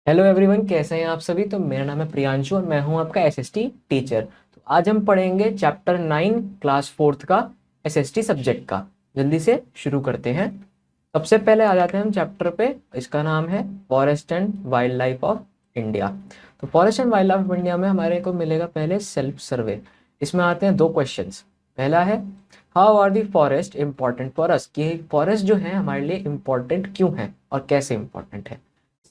Hello everyone, कैसे हैं आप सभी। तो मेरा नाम है प्रियांशु और मैं हूं आपका एसएसटी टीचर। तो आज हम पढ़ेंगे चैप्टर 9 क्लास फोर्थ का एसएसटी सब्जेक्ट का। जल्दी से शुरू करते हैं। सबसे पहले आ जाते हैं हम चैप्टर पे। इसका नाम है forest and wild life of India. तो forest and wild life of India में हमारे को मिलेगा पहले सेल्फ सर्वे। इसमें आते हैं दो क्वेश्चंस। पहला है, how are the forest important for us, कि फॉरेस्ट जो है हमारे लिए इम्पॉर्टेंट क्यों है और कैसे इम्पॉर्टेंट है।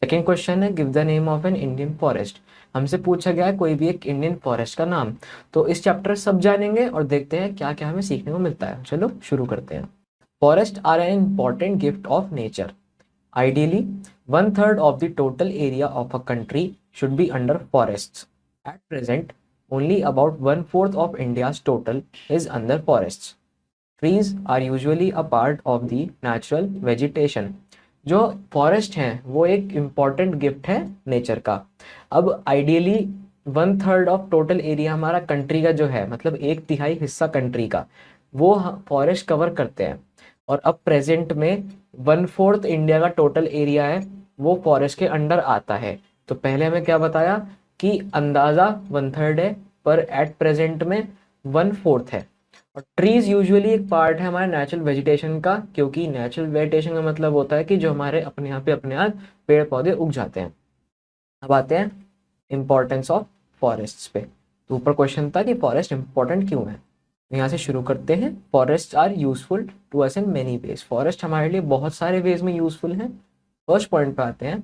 सेकेंड क्वेश्चन है, give the name of an Indian forest. हमसे पूछा गया है कोई भी एक इंडियन फॉरेस्ट का नाम। तो इस चैप्टर सब जानेंगे और देखते हैं क्या क्या हमें सीखने को मिलता है। चलो शुरू करते हैं। Forest are an important gift of nature. Ideally 1/3 of the total area of a country should be under forests. At present, only about 1/4 of India's total is under forests. Trees are usually a part of the natural vegetation. जो forest हैं वो एक important gift है nature का। अब ideally 1/3 of total area हमारा country का जो है, मतलब 1/3 हिस्सा कंट्री का वो फॉरेस्ट कवर करते हैं। और अब प्रेजेंट में 1/4 इंडिया का टोटल एरिया है वो फॉरेस्ट के अंडर आता है। तो पहले हमें क्या बताया कि अंदाज़ा 1/3 है, पर एट प्रेजेंट में 1/4 है। और ट्रीज यूजुअली एक पार्ट है हमारे नेचुरल वेजिटेशन का, क्योंकि नेचुरल वेजिटेशन का मतलब होता है कि जो हमारे अपने यहाँ पे अपने आप पेड़ पौधे उग जाते हैं। अब आते हैं इंपॉर्टेंस ऑफ फॉरेस्ट पे। तो ऊपर क्वेश्चन था कि फॉरेस्ट इंपॉर्टेंट क्यों है। तो यहाँ से शुरू करते हैं। Forest are useful to us in many ways. Forest हमारे लिए बहुत सारे वेज में यूजफुल हैं। फर्स्ट पॉइंट पे आते हैं,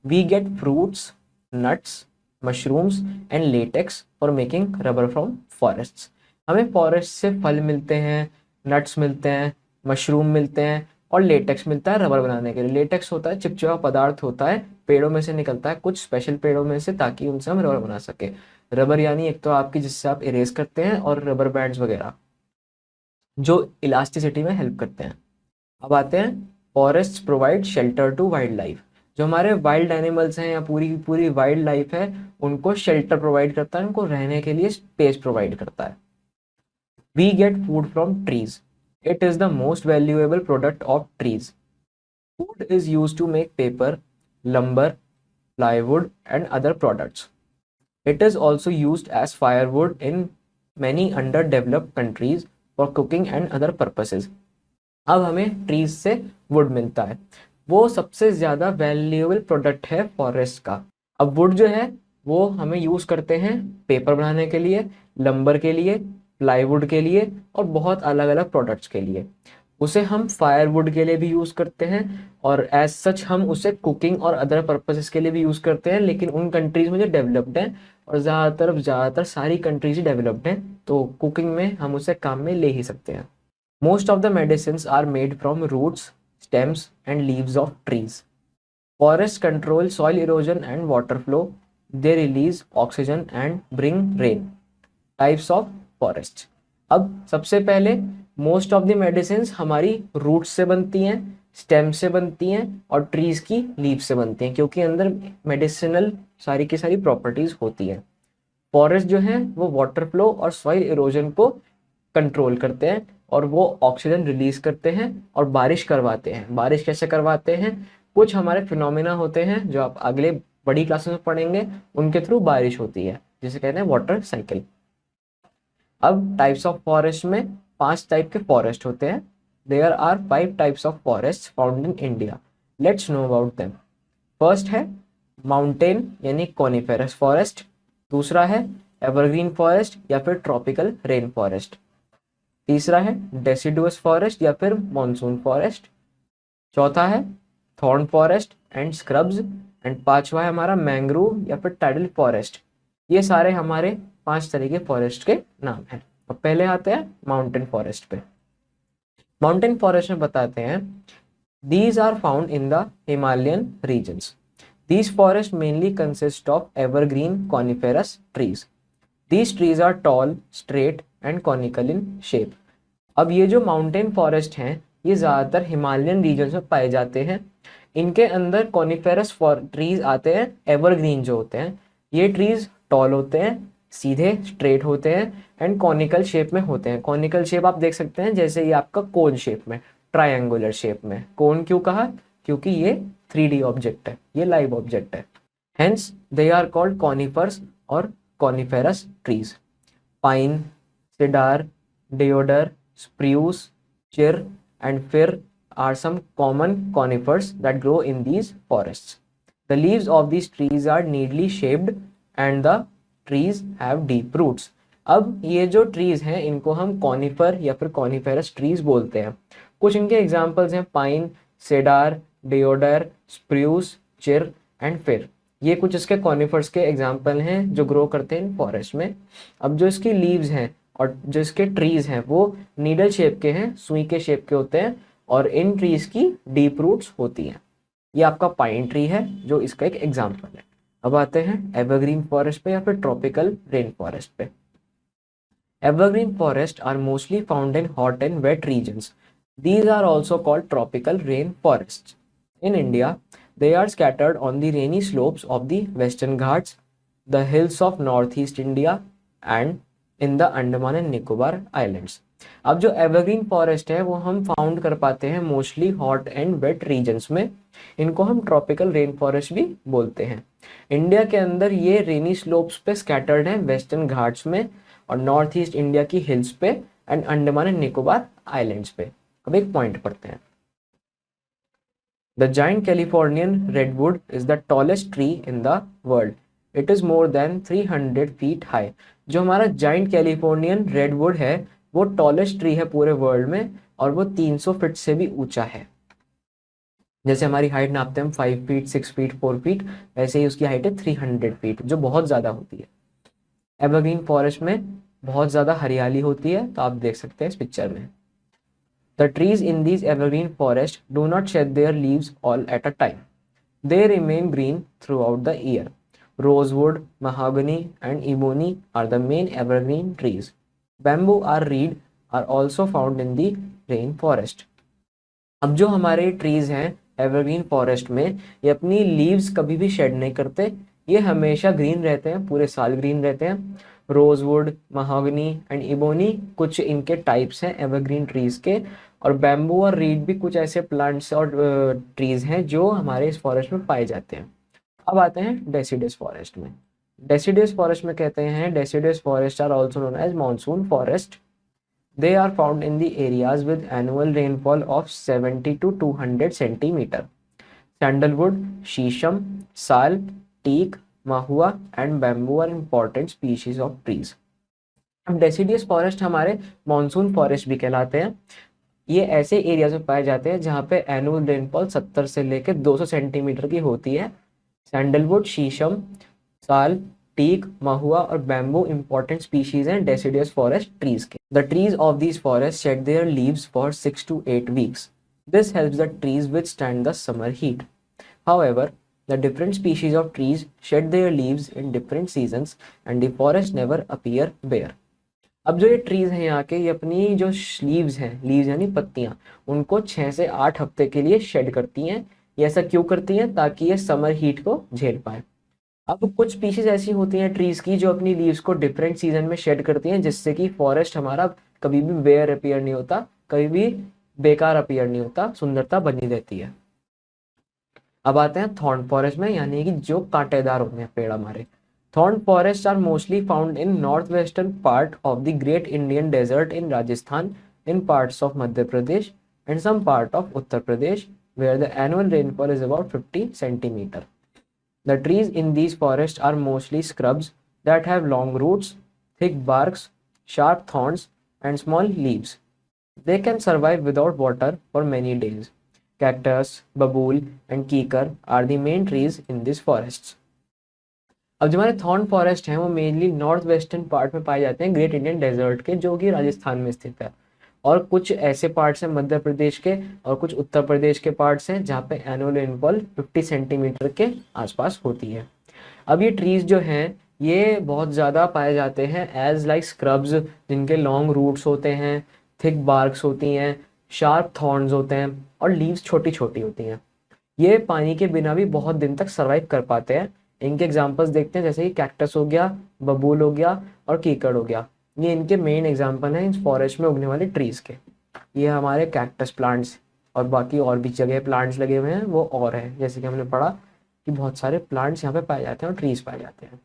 we get fruits, nuts, mushrooms and latex for making rubber from forest. हमें फॉरेस्ट से फल मिलते हैं, नट्स मिलते हैं, मशरूम मिलते हैं और लेटेक्स मिलता है रबर बनाने के लिए। लेटेक्स होता है चिपचिपा पदार्थ होता है, पेड़ों में से निकलता है, कुछ स्पेशल पेड़ों में से, ताकि उनसे हम रबर बना सके। रबर यानी एक तो आपकी जिससे आप इरेज करते हैं, और रबर बैंड्स वगैरह जो इलास्टिसिटी में हेल्प करते हैं। अब आते हैं, forest provide shelter to wild life. जो हमारे वाइल्ड एनिमल्स हैं या पूरी पूरी वाइल्ड लाइफ है, उनको शेल्टर प्रोवाइड करता है, उनको रहने के लिए स्पेस प्रोवाइड करता है। We get food from trees. It is the most valuable product of trees. Wood is used to make paper, lumber, plywood, and other products. It is also used as firewood in many underdeveloped countries for cooking and other purposes. अब हमें trees से would मिलता है, वो सबसे ज़्यादा valuable product है forest का। अब वुड जो है वो हमें यूज़ करते हैं पेपर बनाने के लिए, लंबर के लिए, प्लाईवुड के लिए और बहुत अलग अलग प्रोडक्ट्स के लिए। उसे हम फायरवुड के लिए भी यूज़ करते हैं, और एज सच हम उसे कुकिंग और अदर पर्पसेस के लिए भी यूज़ करते हैं, लेकिन उन कंट्रीज़ में जो डेवलप्ड हैं, और ज़्यादातर सारी कंट्रीज ही डेवलप्ड हैं, तो कुकिंग में हम उसे काम में ले ही सकते हैं। Most of the medicines are made from roots, stems, and leaves of trees. Forests control soil erosion and water flow. They release oxygen and bring rain. Types of forest. अब सबसे पहले मोस्ट ऑफ द मेडिसिन्स हमारी roots से बनती हैं, stem से बनती हैं और ट्रीज की लीव से बनती हैं, क्योंकि अंदर मेडिसिनल सारी की सारी प्रॉपर्टीज होती हैं। फॉरेस्ट जो है वो वाटर फ्लो और सॉइल इरोजन को कंट्रोल करते हैं, और वो ऑक्सीजन रिलीज करते हैं और बारिश करवाते हैं। बारिश कैसे करवाते हैं, कुछ हमारे फिनोमिना होते हैं जो आप अगले बड़ी क्लासेस में पढ़ेंगे, उनके थ्रू बारिश होती है, जिसे कहते हैं वाटर साइकिल। अब टाइप्स ऑफ फॉरेस्ट में 5 टाइप के फॉरेस्ट होते हैं। There are 5 types of forest found in India. Let's know about them. First है माउंटेन यानी कॉनिफेरस फॉरेस्ट। दूसरा है एवरग्रीन फॉरेस्ट या फिर ट्रॉपिकल रेन फॉरेस्ट। तीसरा है डेसिडुअस फॉरेस्ट या फिर मॉनसून फॉरेस्ट। चौथा है thorn forest and scrubs. And पांचवा है हमारा मैंग्रोव या फिर टाइडल फॉरेस्ट। ये सारे हमारे 5 तरह के फॉरेस्ट के नाम हैं। अब पहले आते हैं माउंटेन फॉरेस्ट पे। माउंटेन फॉरेस्ट में बताते हैं, these are found in the Himalayan regions. These forests mainly consist of evergreen coniferous trees. These trees are tall, straight and conical in shape. अब ये जो माउंटेन फॉरेस्ट हैं ये ज़्यादातर हिमालयन रीजन में पाए जाते हैं। इनके अंदर कॉनिफेरस ट्रीज आते हैं, एवरग्रीन जो होते हैं। ये ट्रीज टॉल होते हैं, सीधे स्ट्रेट होते हैं एंड कॉनिकल शेप में होते हैं। कॉनिकल शेप आप देख सकते हैं जैसे ये आपका कोन शेप में, ट्रायंगुलर शेप में। कोन क्यों कहा, क्योंकि ये 3D ऑब्जेक्ट है, ये लाइव ऑब्जेक्ट है। Hence, they are called conifers or coniferous trees. Pine, cedar, deodar, spruce, fir, and fir are some common conifers that grow in these forests. The leaves of these trees are neatly shaped and the trees have deep roots. अब ये जो trees हैं इनको हम conifer या फिर coniferous trees बोलते हैं. कुछ इनके एग्जांपल्स हैं पाइन, सेडार, डिओडर, स्प्रूस, चिर एंड फिर. ये कुछ इसके कॉनिफर्स के एग्जाम्पल हैं जो ग्रो करते हैं इन फॉरेस्ट में. अब जो इसकी लीव्स हैं और जो इसके ट्रीज हैं वो नीडल शेप के हैं, सुई के शेप के होते हैं और इन ट्रीज की डीप रूट्स होती हैं. ये आपका पाइन ट्री है जो इसका एक एग्जाम्पल है. अब आते हैं एवरग्रीन फॉरेस्ट पे या फिर ट्रॉपिकल रेन फॉरेस्ट पे. Evergreen forest are mostly found in hot and wet regions. These are also called tropical rain forests. In India, they are scattered on the rainy slopes of the Western Ghats, the hills of Northeast India, and in the Andaman and Nicobar Islands. अब जो evergreen forest है वो हम found कर पाते हैं mostly hot and wet regions में. इनको हम ट्रॉपिकल रेन फॉरेस्ट भी बोलते हैं. इंडिया के अंदर ये रेनी स्लोप्स पे स्कैटर्ड हैं वेस्टर्न घाट्स में और नॉर्थ ईस्ट इंडिया की हिल्स पे and Andaman and Nicobar islands पे. अब एक पॉइंट पढ़ते हैं. The giant Californian redwood is the tallest tree in the world. It is more than 300 feet high. जो हमारा जाइंट कैलिफोर्नियन रेडवुड है वो टॉलेस्ट ट्री है पूरे वर्ल्ड में और वो 300 फीट से भी ऊंचा है. जैसे हमारी हाइट नापते हैं हम 5 फीट, 6 फीट, 4 फीट, वैसे ही उसकी हाइट है 300 फीट जो बहुत ज़्यादा होती है. एवरग्रीन फॉरेस्ट में बहुत ज़्यादा हरियाली होती है तो आप देख सकते हैं इस पिक्चर में. The trees in these evergreen forests do not shed their leaves all at a time. They remain green throughout the year. Rosewood, mahogany, and ebony are the main evergreen trees. Bamboo or reed are also found in the rainforest. अब जो हमारे trees हैं evergreen forest में ये अपनी leaves कभी भी shade नहीं करते. ये हमेशा ग्रीन रहते हैं, पूरे साल ग्रीन रहते हैं. रोजवुड, महागनी एंड इबोनी कुछ इनके टाइप्स हैं एवरग्रीन ट्रीज के और बैम्बू और रीड भी कुछ ऐसे प्लांट्स और ट्रीज हैं जो हमारे इस फॉरेस्ट में पाए जाते हैं. अब आते हैं डेसिडस फॉरेस्ट में. डेसिडस फॉरेस्ट में कहते हैं deciduous forest are also known as monsoon forest. They are found in the areas with annual rainfall of 70 to 200 centimetre. Sandalwood, sheesham, sal, teak, mahua and bamboo are important species of trees. अब deciduous forest हमारे monsoon forest भी कहलाते हैं. ये ऐसे areas में पाए जाते हैं जहाँ पे एनुअल रेनफॉल 70 से लेकर 200 सेंटीमीटर की होती है. सैंडलवुड, शीशम, साल, टीक, महुआ और बैम्बू इंपॉर्टेंट स्पीशीज हैं डेसिडियस फॉरेस्ट ट्रीज के. The trees of these forest shade there leaves for 6 to 8 weeks. This helps the trees withstand the summer heat. However, the different species of trees shed their leaves in different seasons and the forest never appear bare. अब जो ये trees हैं यहाँ के ये अपनी जो leaves हैं, लीव्स यानी पत्तियाँ, उनको 6 से 8 हफ्ते के लिए शेड करती हैं. ये ऐसा क्यों करती हैं? ताकि ये समर हीट को झेल पाए. अब कुछ स्पीशीज ऐसी होती हैं ट्रीज की जो अपनी लीव्स को डिफरेंट सीजन में शेड करती हैं जिससे कि फॉरेस्ट हमारा कभी भी बेयर अपीयर नहीं होता, कभी भी बेकार अपीयर नहीं होता, सुंदरता बनी रहती है. अब आते हैं थॉर्न फॉरेस्ट में, यानी कि जो कांटेदार होते हैं पेड़ हमारे. Thorn forest are mostly found in north western part of the great Indian desert in Rajasthan, in parts of Madhya Pradesh and some part of Uttar Pradesh where the annual rainfall is about 50 centimetre. The trees in these forest are mostly scrubs that have long roots, thick barks, sharp thorns and small leaves. They can survive without water for many days. Cactus, babool and कीकर are the main trees in these forests. अब जो हमारे thorn forest हैं वो mainly north western part में पाए जाते हैं ग्रेट इंडियन डेजर्ट के जो कि राजस्थान में स्थित है. और कुछ ऐसे पार्ट्स हैं मध्य प्रदेश के और कुछ उत्तर प्रदेश के पार्ट्स हैं जहाँ पे एनुअल रेनफॉल 50 सेंटीमीटर के आसपास होती है. अब ये ट्रीज जो हैं ये बहुत ज़्यादा पाए जाते हैं एज लाइक स्क्रब्स जिनके लॉन्ग रूट्स होते हैं, थिक बार्क्स होती हैं, शार्प थॉर्न्स होते हैं और लीव्स छोटी छोटी होती हैं. ये पानी के बिना भी बहुत दिन तक सर्वाइव कर पाते हैं. इनके एग्जांपल्स देखते हैं जैसे कि कैक्टस हो गया, बबूल हो गया और कीकड़ हो गया. ये इनके मेन एग्जांपल हैं इस फॉरेस्ट में उगने वाले ट्रीज के. ये हमारे कैक्टस प्लांट्स और बाकी और भी जगह प्लांट्स लगे हुए हैं वो और हैं जैसे कि हमने पढ़ा कि बहुत सारे प्लांट्स यहाँ पे पाए जाते हैं और ट्रीज पाए जाते हैं।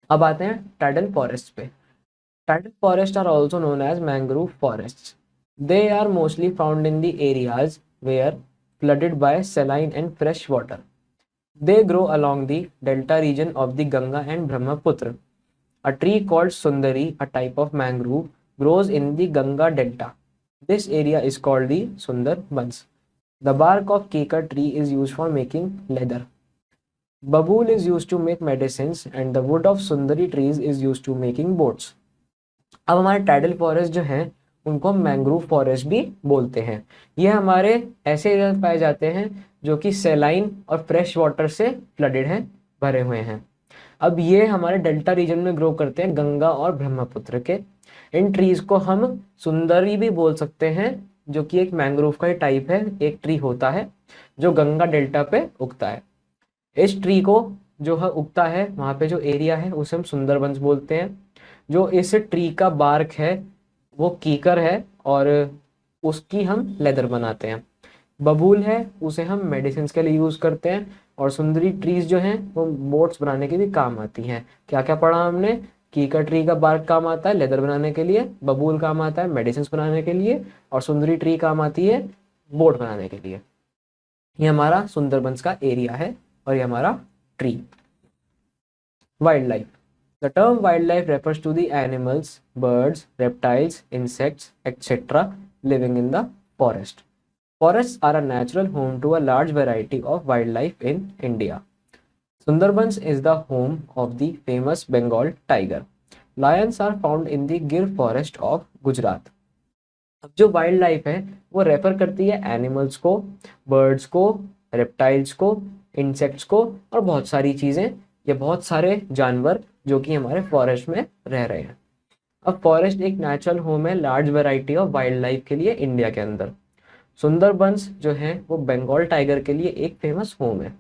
अब आते हैं टाइडल फॉरेस्ट पे। Tidal forest are also known as mangrove forest. They are mostly found in the areas where flooded by saline and fresh water. They grow along the delta region of the Ganga and Brahmaputra. A tree called Sundari, a type of mangrove, grows in the Ganga delta. This area is called the Sundarbans. The bark of kekar tree is used for making leather. Babool is used to make medicines and the wood of Sundari trees is used to making boats. अब हमारे tidal forest जो हैं उनको हम mangrove forest भी बोलते हैं। ये हमारे ऐसे एरिया में पाए जाते हैं जो कि सेलाइन और फ्रेश वाटर से फ्लडेड हैं, भरे हुए हैं। अब ये हमारे डेल्टा रीजन में ग्रो करते हैं, गंगा और ब्रह्मपुत्र के। इन ट्रीज को हम सुंदरी भी बोल सकते हैं, जो कि एक मैंग्रोव का ही टाइप है, एक ट्री होता है जो गंगा डेल्टा पे उगता है। इस ट्री को जो है उगता है वहाँ पे जो एरिया है उसे हम सुंदरबंस बोलते हैं। जो इस ट्री का बार्क है वो कीकर है और उसकी हम लेदर बनाते हैं। बबूल है उसे हम मेडिसिन के लिए यूज़ करते हैं और सुंदरी ट्रीज जो हैं वो बोट्स बनाने के भी काम आती हैं। क्या क्या पढ़ा हमने? कीकर ट्री का बार्क काम आता है लेदर बनाने के लिए, बबूल काम आता है मेडिसिन बनाने के लिए और सुंदरी ट्री काम आती है बोट बनाने के लिए। ये हमारा सुंदरबंस का एरिया है और ये हमारा tree. Wild life. The term wildlife refers to the animals, birds, reptiles, insects, etc. living in the forest. Forests are a natural home to a large variety of wildlife in India. Sundarbans is the home of the famous Bengal tiger. Lions are found in the Gir forest of Gujarat. अब जो wild life है वो refer करती है animals को, birds को, reptiles को, insects को और बहुत सारी चीज़ें, ये बहुत सारे जानवर जो कि हमारे फॉरेस्ट में रह रहे हैं। अब फॉरेस्ट एक नेचुरल होम है large variety of wild life के लिए इंडिया के अंदर। सुंदरबंस जो है वो बंगाल टाइगर के लिए एक फेमस होम है।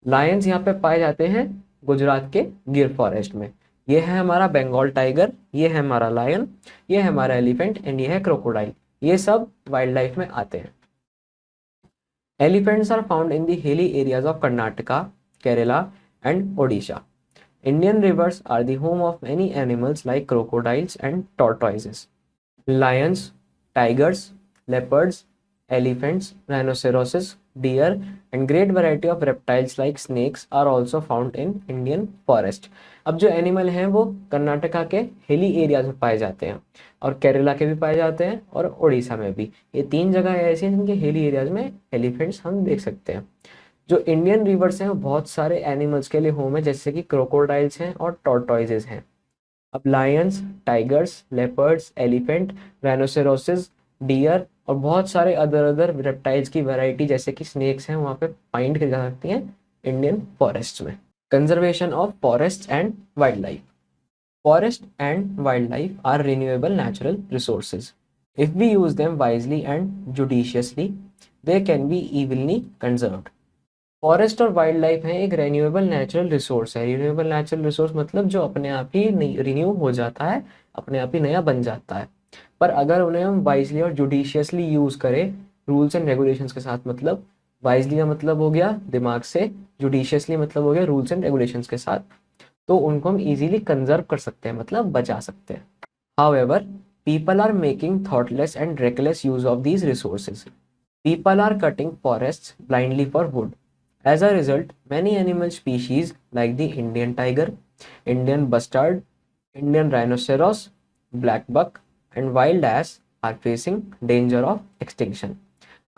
लायंस यहाँ पे पाए जाते हैं गुजरात के गिर फॉरेस्ट में। ये है हमारा बंगाल टाइगर, ये है हमारा लायन, ये है हमारा एलिफेंट एंड ये है क्रोकोडाइल। ये सब वाइल्ड लाइफ में आते हैं। Elephants are found in the hilly areas of Karnataka, Kerala and Odisha. Indian rivers are the home of many animals like crocodiles and tortoises. Lions, tigers, leopards, elephants, rhinoceroses, deer and great variety of reptiles like snakes are also found in Indian forest. अब जो animal हैं वो कर्नाटका के hilly areas में पाए जाते हैं और केरला के भी पाए जाते हैं और उड़ीसा में भी। ये तीन जगह ऐसी हैं जिनके हिली एरियाज में एलिफेंट्स हम देख सकते हैं। जो इंडियन रिवर्स हैं वो बहुत सारे एनिमल्स के लिए होम है, जैसे कि क्रोकोडाइल्स हैं और टॉर्टोइजेस हैं। अब lions, tigers, leopards, elephant, rhinoceros, deer और बहुत सारे अदर रेप्टाइल्स की वैरायटी जैसे कि स्नेक्स हैं वहाँ पे फाइंड की जा सकती हैं इंडियन फॉरेस्ट में। Conservation of forest and wild life. Forest and wild life are renewable natural resources. If we use them wisely and judiciously they can be evenly conserved. Forest और wild life है एक renewable natural resource है। Renewable natural resource मतलब जो अपने आप ही renew हो जाता है, अपने आप ही नया बन जाता है। पर अगर उन्हें हम वाइजली और जुडिशियसली यूज़ करें रूल्स एंड रेगुलेशंस के साथ, मतलब वाइजली का मतलब हो गया दिमाग से, जुडिशियसली मतलब हो गया रूल्स एंड रेगुलेशंस के साथ, तो उनको हम इजीली कंजर्व कर सकते हैं, मतलब बचा सकते हैं। However people are making thoughtless and reckless use of these resources. People are cutting forest blindly for wood. As a result, many animal species like the Indian tiger, Indian bustard, Indian rhinoceros, black buck and wild ass are facing danger of extinction.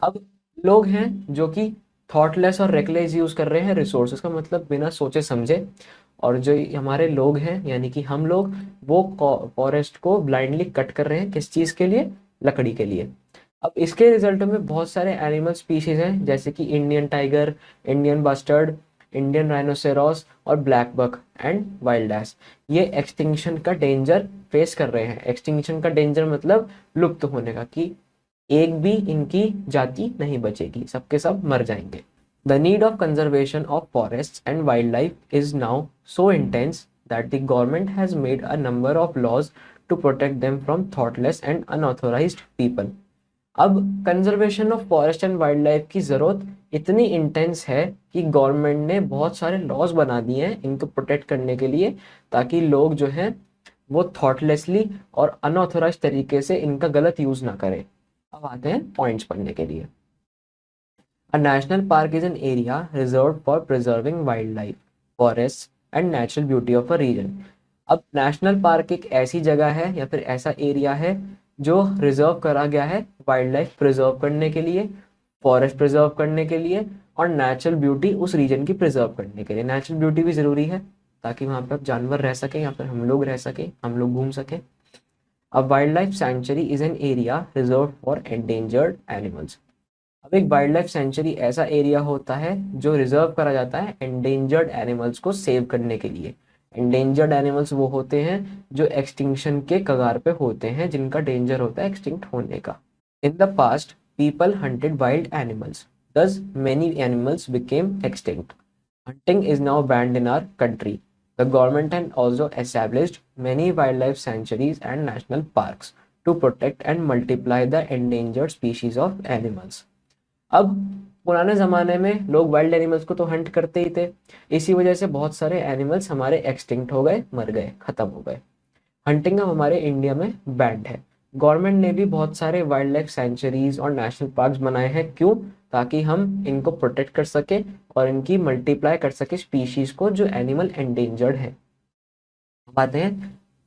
अब लोग हैं जो कि thoughtless और reckless use कर रहे हैं resources का, मतलब बिना सोचे समझे, और जो हमारे लोग हैं यानी कि हम लोग वो फॉरेस्ट को ब्लाइंडली कट कर रहे हैं। किस चीज़ के लिए? लकड़ी के लिए। अब इसके रिजल्ट में बहुत सारे एनिमल स्पीशीज हैं जैसे कि Indian tiger, Indian bustard, Indian rhinoceros और black buck and wild ass, ये एक्सटिंक्शन का डेंजर फेस कर रहे हैं। एक्सटिंक्शन का डेंजर मतलब लुप्त होने का, कि एक भी इनकी जाति नहीं बचेगी, सबके सब मर जाएंगे। The need of conservation of forest and wild life is now so intense that the government has made a number of laws to protect them from thoughtless and unauthorised people. अब conservation of forest and wild life की ज़रूरत इतनी intense है कि government ने बहुत सारे laws बना दिए हैं इनको प्रोटेक्ट करने के लिए, ताकि लोग जो हैं वो थॉटलेसली और अनऑथोराइज तरीके से इनका गलत यूज ना करें। अब आते हैं पॉइंट्स पढ़ने के लिए। A national park is an area reserve for preserving wild life, forest and natural beauty of a region. अब नेशनल पार्क एक ऐसी जगह है या फिर ऐसा एरिया है जो रिजर्व करा गया है वाइल्ड लाइफ प्रिजर्व करने के लिए, फॉरेस्ट प्रिजर्व करने के लिए और नेचुरल ब्यूटी उस रीजन की प्रिजर्व करने के लिए। नेचुरल ब्यूटी भी ज़रूरी है ताकि वहाँ पर जानवर रह सकें या फिर हम लोग रह सकें, हम लोग घूम सकें। अब wild life sanctuary is an area reserve for endangered animals. अब एक वाइल्ड लाइफ सेंचुरी ऐसा एरिया होता है जो रिजर्व करा जाता है एंडेंजर्ड एनिमल्स को सेव करने के लिए। एंडेंजर्ड एनिमल्स वो होते हैं जो एक्सटिंक्शन के कगार पे होते हैं, जिनका डेंजर होता है एक्सटिंक्ट होने का। In the past people hunted wild animals, thus many animals became extinct. Hunting is now banned in our country. The government has also established many wildlife sanctuaries and national parks to protect and multiply the endangered species of animals. अब पुराने ज़माने में लोग wild animals को तो Hunt करते ही थे, इसी वजह से बहुत सारे एनिमल्स हमारे एक्सटिंक्ट हो गए, मर गए, ख़त्म हो गए। हंटिंग अब हमारे इंडिया में बैंड है। गवर्नमेंट ने भी बहुत सारे वाइल्ड लाइफ सेंचुरीज और नेशनल पार्क्स बनाए हैं, क्यों? ताकि हम इनको प्रोटेक्ट कर सके और इनकी मल्टीप्लाई कर सके स्पीशीज को जो एनिमल एंडेंजर्ड है। बात है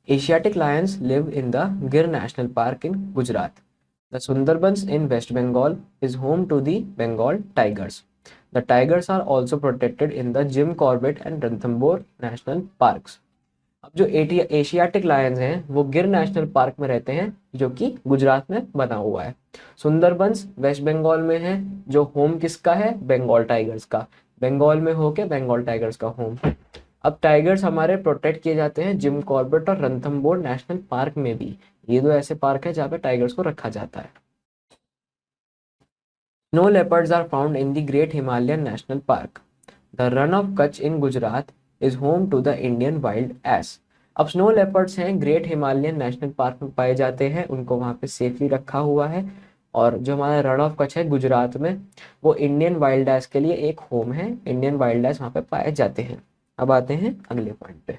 Asiatic lions live in the Gir national park in Gujarat. The Sundarbans in West Bengal is home to the Bengal tigers. The tigers are also protected in the Jim Corbett and Ranthambore national parks. अब जो Asiatic Lions हैं वो गिर national park में रहते हैं जो कि गुजरात में बना हुआ है। सुंदरबंस वेस्ट बंगाल में है, जो होम किसका है? बंगाल टाइगर्स का। बंगाल में होके बंगाल टाइगर्स का होम। अब टाइगर्स हमारे प्रोटेक्ट किए जाते हैं जिम कॉर्बेट और रणथंबोर नेशनल पार्क में भी। ये दो ऐसे पार्क है जहाँ पे टाइगर्स को रखा जाता है। Snow leopards are found in the great Himalayan national park. The Rann of Kutch in Gujarat is home to the Indian wild ass. अब स्नो लेपर्ड्स हैं, ग्रेट हिमालयन नेशनल पार्क में पाए जाते हैं, उनको वहाँ पे सेफली रखा हुआ है। और जो हमारा रण ऑफ कच्छ है गुजरात में, वो इंडियन वाइल्ड एस के लिए एक होम है। इंडियन वाइल्ड एस वहाँ पे पाए जाते हैं। अब आते हैं अगले पॉइंट पे।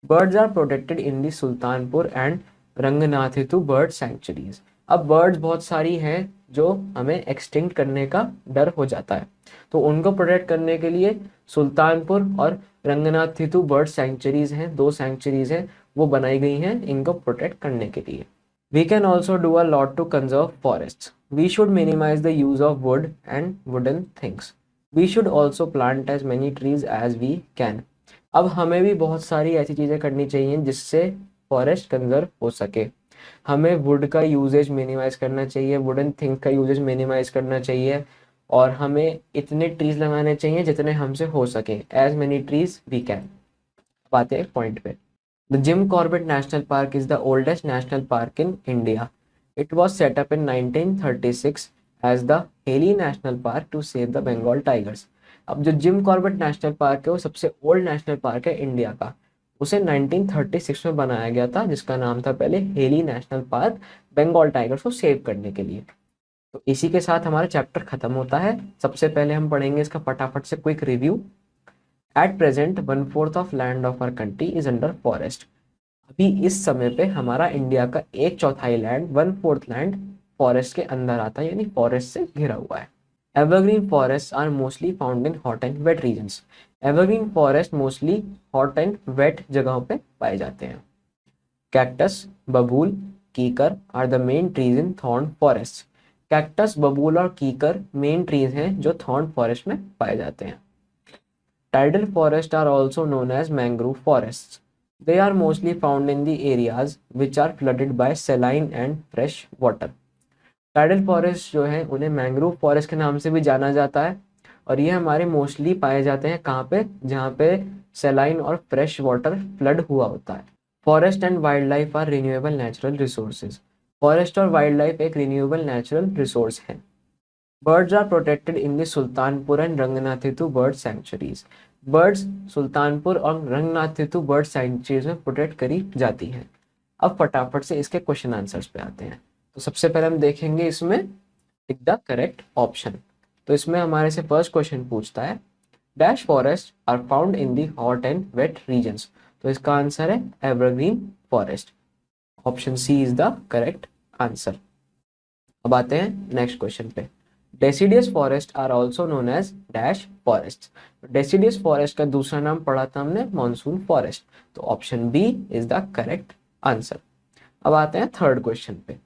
Birds are protected in the Sultanpur and Ranganathittu bird sanctuaries. अब बर्ड्स बहुत सारी हैं जो हमें एक्सटिंक्ट करने का डर हो जाता है, तो उनको प्रोटेक्ट करने के लिए सुल्तानपुर और रंगनाथितु बर्ड सेंचुरीज हैं, दो सेंचुरीज हैं, वो बनाई गई हैं इनको प्रोटेक्ट करने के लिए। We can also do a lot to conserve forest. We should minimize the use of wood and wooden things. We should also plant as many trees as we can. अब हमें भी बहुत सारी ऐसी चीज़ें करनी चाहिए जिससे फॉरेस्ट कंजर्व हो सके। हमें वुड का यूजेज मिनिमाइज करना चाहिए, वुडन थिंग का यूजेज मिनिमाइज करना चाहिए, और हमें इतने ट्रीज लगाने चाहिए जितने हमसे हो सके, as many trees we can. बातें पॉइंट पे। The Jim Corbett national park is the oldest national park in India. It was set up in 1936 as the Hailey national park to save the Bengal tigers. अब जो Jim Corbett national park है वो सबसे old national park है India का। उसे 1936 में बनाया गया था, जिसका नाम था पहले Hailey national park, Bengal tigers को सेव करने के लिए। तो इसी के साथ हमारा चैप्टर खत्म होता है। सबसे पहले हम पढ़ेंगे इसका फटाफट से quick review. At present 1/4 of land of our country is under forest. अभी इस समय पे हमारा इंडिया का 1/4 लैंड, 1/4 लैंड फॉरेस्ट के अंदर आता है, यानी फॉरेस्ट से घिरा हुआ है। Evergreen forest are mostly found in hot and wet regions. Evergreen forest mostly hot and wet जगहों पे पाए जाते हैं। कैक्टस, बबूल, कीकर are the main trees in thorn forest. Cactus, बबूल और कीकर मेन ट्रीज हैं जो थॉर्न फॉरेस्ट में पाए जाते हैं। Tidal forest are also known as mangrove forest. They are mostly found in the areas which are flooded by saline and fresh water. Tidal forest जो है उन्हें मैंग्रोव फॉरेस्ट के नाम से भी जाना जाता है, और ये हमारे मोस्टली पाए जाते हैं कहाँ पे? जहाँ पे सेलाइन और फ्रेश वाटर फ्लड हुआ होता है। Forest and wild life are renewable natural resources. Forest और वाइल्ड लाइफ एक रिन्यूएबल नेचुरल रिसोर्स है। Birds are protected in the Sultanpur and Ranganathittu bird sanctuaries. Birds Sultanpur और रंगनाथितु बर्ड सेंचुरीज में प्रोटेक्ट करी जाती हैं। अब फटाफट से इसके क्वेश्चन आंसर्स पे आते हैं। तो सबसे पहले हम देखेंगे इसमें टिक द करेक्ट ऑप्शन। तो इसमें हमारे से फर्स्ट क्वेश्चन पूछता है dash forest are found in the hot and wet regions. तो इसका आंसर है evergreen forest. Option C is the correct answer. अब आते हैं नेक्स्ट क्वेश्चन पे। Deciduous forest are also known as dash forest. Deciduous forest का दूसरा नाम पढ़ा था हमने मॉनसून फॉरेस्ट। तो option B is the correct answer. अब आते हैं थर्ड क्वेश्चन पे।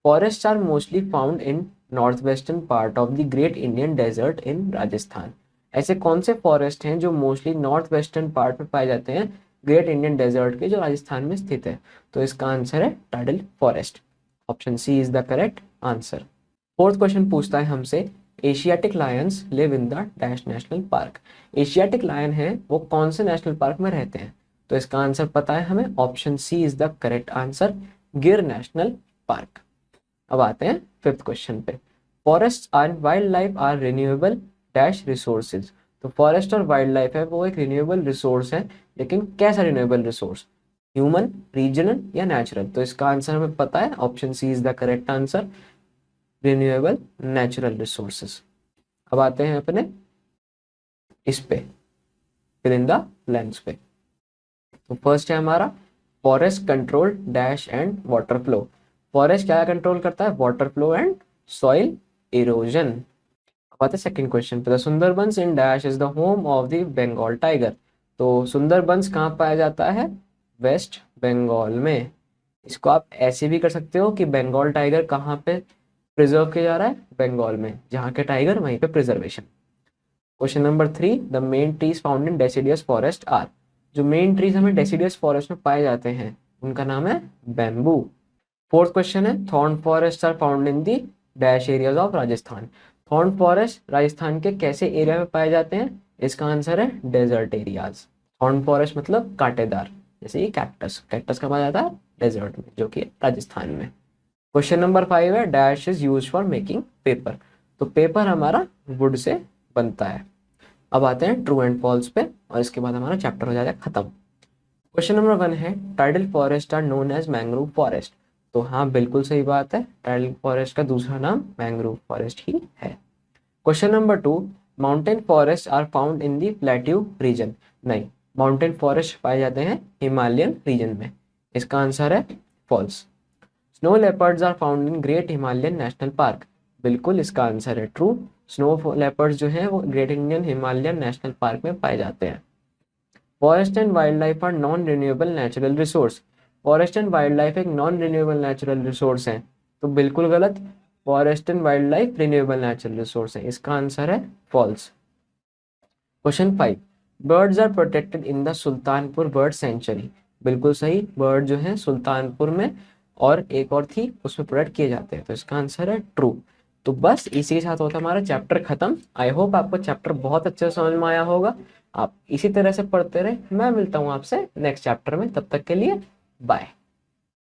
Forest are mostly found in north western part of the great Indian desert in Rajasthan. ऐसे कौन से फॉरेस्ट हैं जो मोस्टली नॉर्थ वेस्टर्न पार्ट में पाए जाते हैं ग्रेट इंडियन डेजर्ट के, जो राजस्थान में स्थित है? तो इसका आंसर है tidal forest. Option C is the correct answer. Fourth question पूछता है हमसे Asiatic lions live in the dash national park. Asiatic lion है वो कौन से नेशनल पार्क में रहते हैं? तो इसका आंसर पता है हमें। Option C is the correct answer, Gir national park. अब आते हैं फिफ्थ क्वेश्चन पे। Forest and wild life are renewable dash resources. तो फॉरेस्ट और वाइल्ड लाइफ है वो एक रिन्यूएबल रिसोर्स है, लेकिन कैसा रिन्यूएबल रिसोर्स? ह्यूमन, रीजनल या नेचुरल? तो इसका आंसर हमें पता है। Option C is the correct answer, renewable natural resources. अब आते हैं अपने इस पे फिल इन द ब्लैंक्स पे। तो फर्स्ट है हमारा forest control dash and water flow. Forest क्या कंट्रोल करता है? Water flow and soil erosion. अब आते हैं सेकंड क्वेश्चन पे। The Sundarbans in dash is the home of the Bengal tiger. तो सुंदरबंस कहाँ पाया जाता है? वेस्ट बंगाल में। इसको आप ऐसे भी कर सकते हो कि बंगाल टाइगर कहाँ पे प्रिजर्व किया जा रहा है? बंगाल में। जहाँ के टाइगर वहीं पे preservation. Question number 3, the main trees found in deciduous forest are. जो मेन ट्रीज हमें डेसिडियस फॉरेस्ट में पाए जाते हैं उनका नाम है बैम्बू। फोर्थ क्वेश्चन है thorn forest are found in the dash areas of Rajasthan. Thorn forest Rajasthan के कैसे एरिया में पाए जाते हैं? इसका आंसर है डेजर्ट एरियाज। थॉर्न फॉरेस्ट मतलब कांटेदार, जैसे ये कैक्टस। कैक्टस कहाँ पाया जाता है? डेजर्ट में, जो कि राजस्थान में। क्वेश्चन नंबर 5 है dash is use for making paper. तो पेपर हमारा वुड से बनता है। अब आते हैं ट्रू एंड फॉल्स पे और इसके बाद हमारा चैप्टर हो जाएगा खत्म। क्वेश्चन नंबर 1 है tidal forest are known as mangrove forest. तो हाँ, बिल्कुल सही बात है। टाइडल फॉरेस्ट का दूसरा नाम मैंग्रोव फॉरेस्ट ही है। Question number 2, mountain forest are found in the plateau region. नहीं, माउंटेन फॉरेस्ट पाए जाते हैं हिमालयन रीजन में। इसका आंसर है false. Snow leopards are found in great Himalayan national park. बिल्कुल इसका आंसर है ट्रू। स्नो लेपर्ड्स जो है वो great Indian Himalayan national park में पाए जाते हैं। Forest and wild life are non renewable natural resource. Forest and wild life एक नॉन रिन्यूएबल नेचुरल रिसोर्स है। तो बिल्कुल गलत। Forest and wild life renewable natural resource है। इसका आंसर है false. Question 5, birds are protected in the Sultanpur bird sanctuary. बिल्कुल सही। बर्ड जो है सुल्तानपुर में और एक और थी उसमें प्रोटेक्ट किए जाते हैं। तो इसका आंसर है ट्रू। तो बस इसी के साथ होता है हमारा चैप्टर खत्म। आई होप आपको चैप्टर बहुत अच्छे से समझ में आया होगा। आप इसी तरह से पढ़ते रहे। मैं मिलता हूँ आपसे नेक्स्ट चैप्टर में। तब तक के लिए बाय।